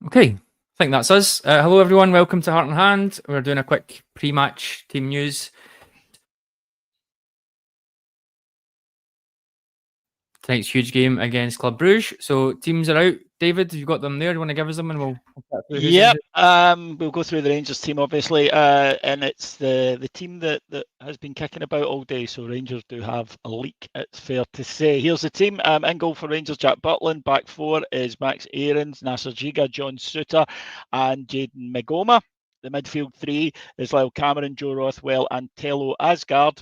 Okay, I think that's us. Hello, everyone. Welcome to Heart and Hand. We're doing a quick pre-match team news. Tonight's huge game against Club Brugge. So teams are out. David, you've got them there. You want to give us them, and we'll chat through who's Yep. in. We'll go through the Rangers team, obviously, and it's the team that has been kicking about all day. So Rangers do have a leak, it's fair to say. Here's the team. In goal for Rangers, Jack Butland. Back four is Max Aarons, Nasser Giga, John Suter, and Jaden Migoma. The midfield three is Lyle Cameron, Joe Rothwell, and Tello Asgard.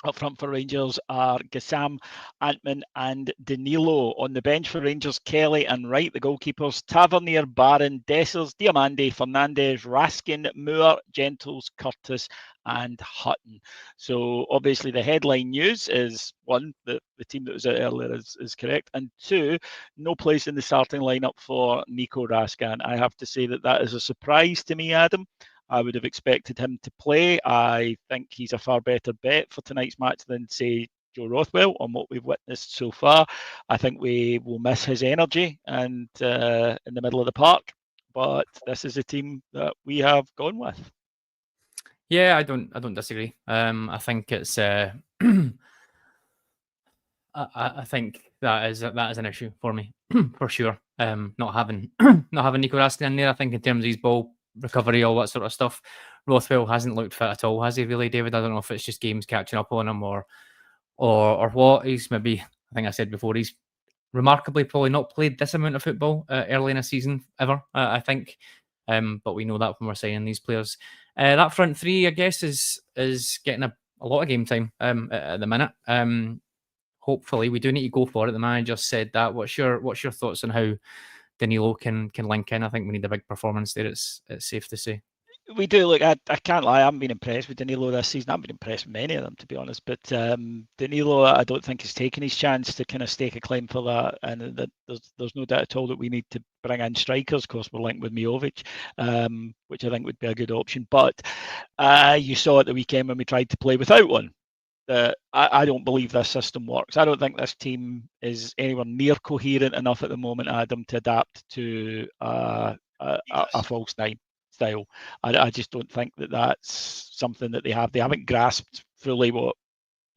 Up front for Rangers are Gassam, Antman and Danilo. On the bench for Rangers, Kelly and Wright, the goalkeepers. Tavernier, Barron, Dessers, Diamande, Fernandez, Raskin, Moore, Gentles, Curtis and Hutton. So obviously the headline news is, one, the team that was out earlier is correct, and two, no place in the starting lineup for Nico Raskin. I have to say that is a surprise to me, Adam. I would have expected him to play. I think he's a far better bet for tonight's match than, say, Joe Rothwell on what we've witnessed so far. I think we will miss his energy and in the middle of the park. But this is a team that we have gone with. Yeah, I don't disagree. I think it's I think that is an issue for me for sure. Not having Nico Raskin in there. I think in terms of his ball recovery, all that sort of stuff, Rothwell hasn't looked fit at all, has he? Really, David? I don't know if it's just games catching up on him or what. He's maybe, I think I said before, he's remarkably probably not played this amount of football early in a season ever. I think, but we know that when we're signing these players. That front three, I guess, is getting a lot of game time at the minute. Hopefully, we do need to go for it. The manager said that. What's your thoughts on how Danilo can link in? I think we need a big performance there. It's safe to say. We do. Look, I can't lie. I haven't been impressed with Danilo this season. I haven't been impressed with many of them, to be honest. But Danilo, I don't think has taken his chance to kind of stake a claim for that. And that there's no doubt at all that we need to bring in strikers. Of course, we're linked with Miovic, which I think would be a good option. But you saw at the weekend when we tried to play without one. I don't believe this system works. I don't think this team is anywhere near coherent enough at the moment, Adam, to adapt to a false nine style. I just don't think that's something that they have. They haven't grasped fully what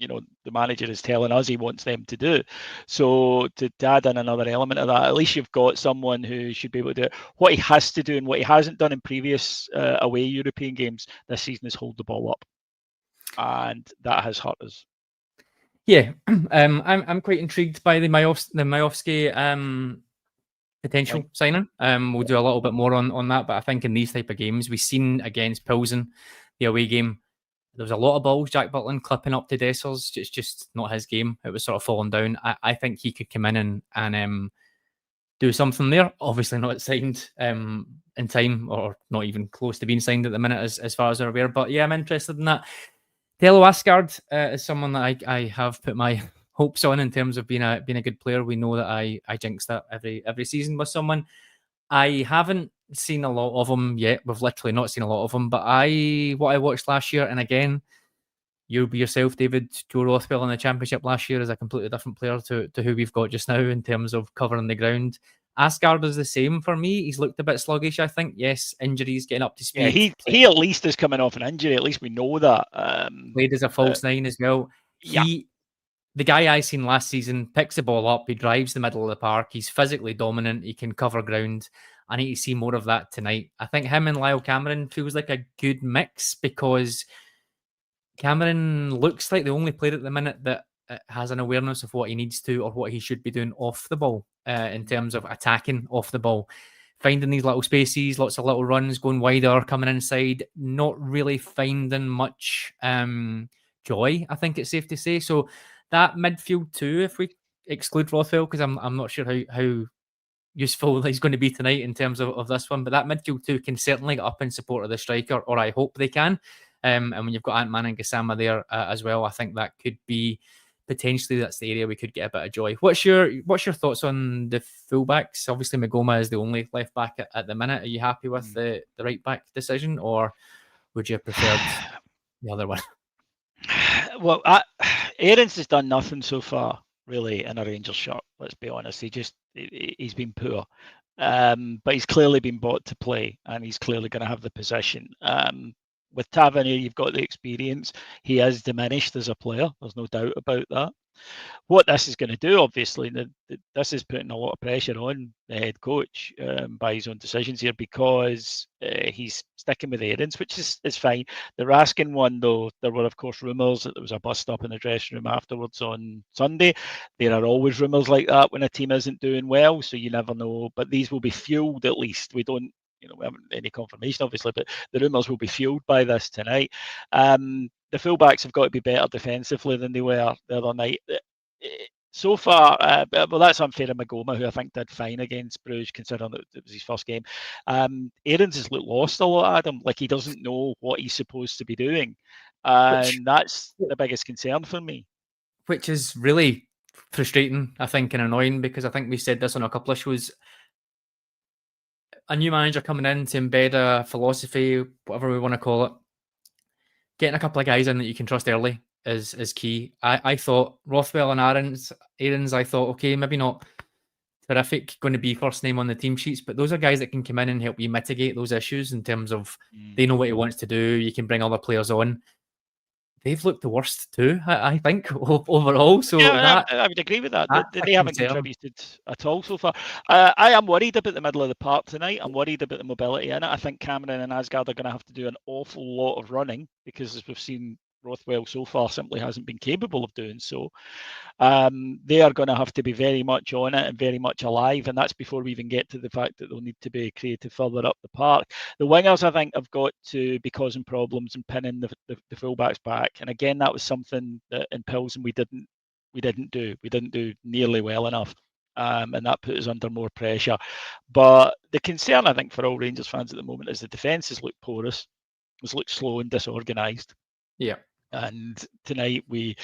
the manager is telling us he wants them to do. So to add in another element of that, at least you've got someone who should be able to do what he has to do and what he hasn't done in previous away European games this season is hold the ball up. And that has hurt us. Yeah, I'm quite intrigued by the Majowski potential signing. We'll do a little bit more on that, but I think in these type of games, we've seen against Pilsen, the away game, there was a lot of balls, Jack Butland clipping up to Dessers. It's just not his game. It was sort of falling down. I think he could come in and do something there. Obviously not signed in time or not even close to being signed at the minute as far as we're aware. But yeah, I'm interested in that. Tello Asgard is someone that I have put my hopes on in terms of being a good player. We know that I jinx that every season with someone. I haven't seen a lot of him yet. We've literally not seen a lot of him. But what I watched last year, and again, you'll be yourself, David. Joe Rothwell in the Championship last year is a completely different player to who we've got just now in terms of covering the ground. Asgard is the same for me. He's looked a bit sluggish, I think. Yes, injuries, getting up to speed. Yeah, he at least is coming off an injury. At least we know that. Played as a false nine as well. The guy I seen last season picks the ball up. He drives the middle of the park. He's physically dominant. He can cover ground. I need to see more of that tonight. I think him and Lyle Cameron feels like a good mix because Cameron looks like the only player at the minute that has an awareness of what he needs to or what he should be doing off the ball in terms of attacking off the ball. Finding these little spaces, lots of little runs, going wider, coming inside, not really finding much joy, I think it's safe to say. So that midfield too, if we exclude Rothwell, because I'm not sure how useful he's going to be tonight in terms of this one, but that midfield too can certainly get up in support of the striker, or I hope they can. And when you've got Antman and Gassama there as well, I think that could be potentially that's the area we could get a bit of joy. What's your thoughts on the fullbacks? Obviously, Migoma is the only left back at the minute. Are you happy with the right back decision, or would you have preferred the other one? Well, Aarons has done nothing so far, really, in a Rangers shirt. Let's be honest. He's been poor. But he's clearly been bought to play, and he's clearly going to have the position. With Tavernier, you've got the experience. He is diminished as a player. There's no doubt about that. What this is going to do, obviously, this is putting a lot of pressure on the head coach by his own decisions here, because he's sticking with Aarons, which is fine. The Raskin one, though, there were, of course, rumours that there was a bust up in the dressing room afterwards on Sunday. There are always rumours like that when a team isn't doing well, so you never know. But these will be fueled, at least. We haven't any confirmation, obviously, but the rumours will be fueled by this tonight. The fullbacks have got to be better defensively than they were the other night. So far, well, that's unfair to Magoma, who I think did fine against Brugge, considering that it was his first game. Aarons has looked lost a lot, Adam. Like, he doesn't know what he's supposed to be doing. And that's the biggest concern for me. Which is really frustrating, I think, and annoying, because I think we said this on a couple of shows. A new manager coming in to embed a philosophy, whatever we want to call it, getting a couple of guys in that you can trust early is key. I thought Rothwell and Aarons, I thought, okay, maybe not terrific, going to be first name on the team sheets, but those are guys that can come in and help you mitigate those issues in terms of they know what he wants to do. You can bring other players on. They've looked the worst too, I think, overall. So yeah, I would agree with that. They haven't contributed at all so far. I am worried about the middle of the park tonight. I'm worried about the mobility in it. I think Cameron and Asgard are going to have to do an awful lot of running, because, as we've seen, Rothwell so far simply hasn't been capable of doing so. They are going to have to be very much on it and very much alive, and that's before we even get to the fact that they'll need to be creative further up the park. The wingers, I think, have got to be causing problems and pinning the fullbacks back, and again, that was something that in Pilsen we didn't do nearly well enough. And that put us under more pressure. But the concern, I think, for all Rangers fans at the moment is the defence has looked porous, has looked slow and disorganised. Yeah. And tonight we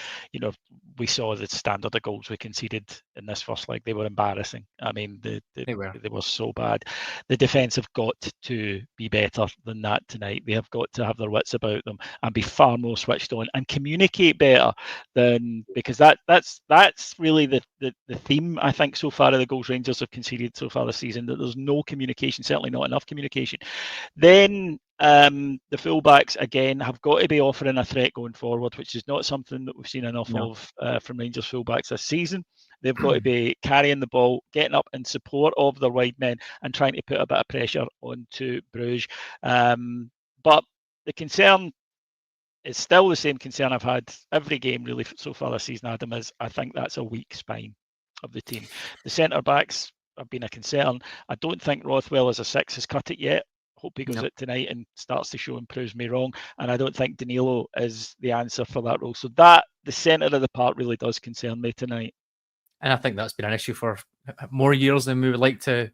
saw the standard of goals we conceded in this first leg. They were embarrassing. I mean, they were so bad. The defence have got to be better than that tonight. They have got to have their wits about them and be far more switched on and communicate better because that's really the theme, I think, so far of the goals Rangers have conceded so far this season, that there's no communication, certainly not enough communication. Then the fullbacks, again, have got to be offering a threat going forward, which is not something that we've seen enough of from Rangers fullbacks this season. They've got to be carrying the ball, getting up in support of their wide men and trying to put a bit of pressure onto Brugge. But the concern is still the same concern I've had every game really so far this season, Adam, is I think that's a weak spine of the team. The centre-backs have been a concern. I don't think Rothwell as a six has cut it yet. Hope he goes out tonight and starts to show and proves me wrong. And I don't think Danilo is the answer for that role. So the centre of the park really does concern me tonight. And I think that's been an issue for more years than we'd like to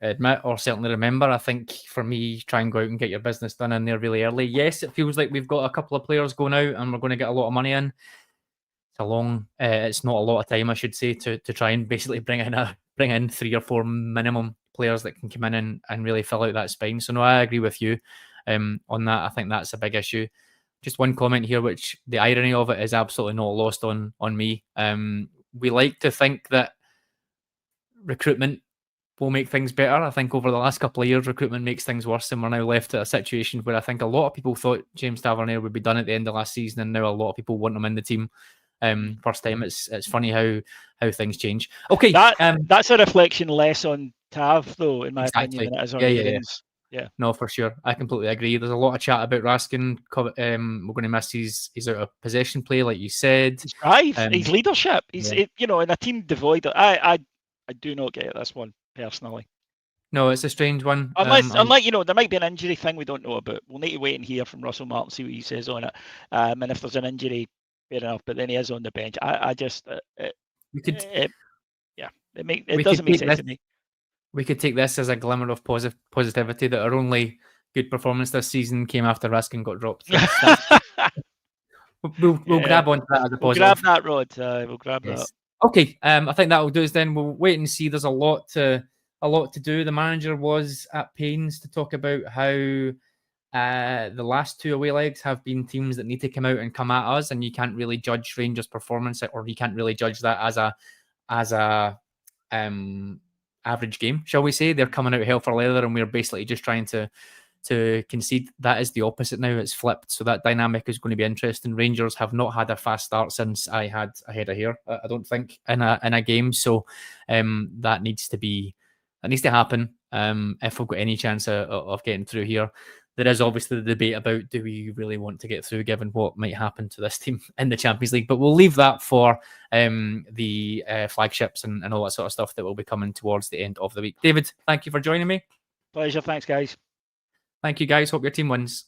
admit or certainly remember. I think for me, try and go out and get your business done in there really early. Yes, it feels like we've got a couple of players going out and we're going to get a lot of money in. It's not a lot of time, I should say, to try and basically bring in 3 or 4 minimum players that can come in and really fill out that spine. So no, I agree with you on that. I think that's a big issue. Just one comment here, which the irony of it is absolutely not lost on me. We like to think that recruitment will make things better. I think over the last couple of years, recruitment makes things worse, and we're now left at a situation where I think a lot of people thought James Tavernier would be done at the end of last season, and now a lot of people want him in the team. First time. It's funny how things change. Okay, that's a reflection less on Tav, though, in my opinion, than it is on Aarons. Yeah. No, for sure. I completely agree. There's a lot of chat about Raskin. We're going to miss his out of possession play, like you said. His drive, his leadership. He's in a team devoid. I do not get this one personally. No, it's a strange one. Unless there might be an injury thing we don't know about. We'll need to wait and hear from Russell Martin, see what he says on it. And if there's an injury, fair enough. But then he is on the bench. It doesn't make sense to me. We could take this as a glimmer of positivity that our only good performance this season came after Raskin got dropped. We'll grab onto that as a positive. We'll grab that, Rod. We'll grab that. Okay, I think that will do us then. We'll wait and see. There's a lot to do. The manager was at pains to talk about how the last 2 away legs have been teams that need to come out and come at us, and you can't really judge Rangers' performance, or you can't really judge that as a average game, shall we say. They're coming out hell for leather, and we're basically just trying to concede. That is the opposite now. It's flipped. So that dynamic is going to be interesting. Rangers have not had a fast start since I had a head of hair, I don't think, in a game. So that needs to happen if we've got any chance of getting through here. There is obviously the debate about, do we really want to get through given what might happen to this team in the Champions League? But we'll leave that for the flagships and all that sort of stuff that will be coming towards the end of the week. David, thank you for joining me. Pleasure. Thanks, guys. Thank you, guys. Hope your team wins.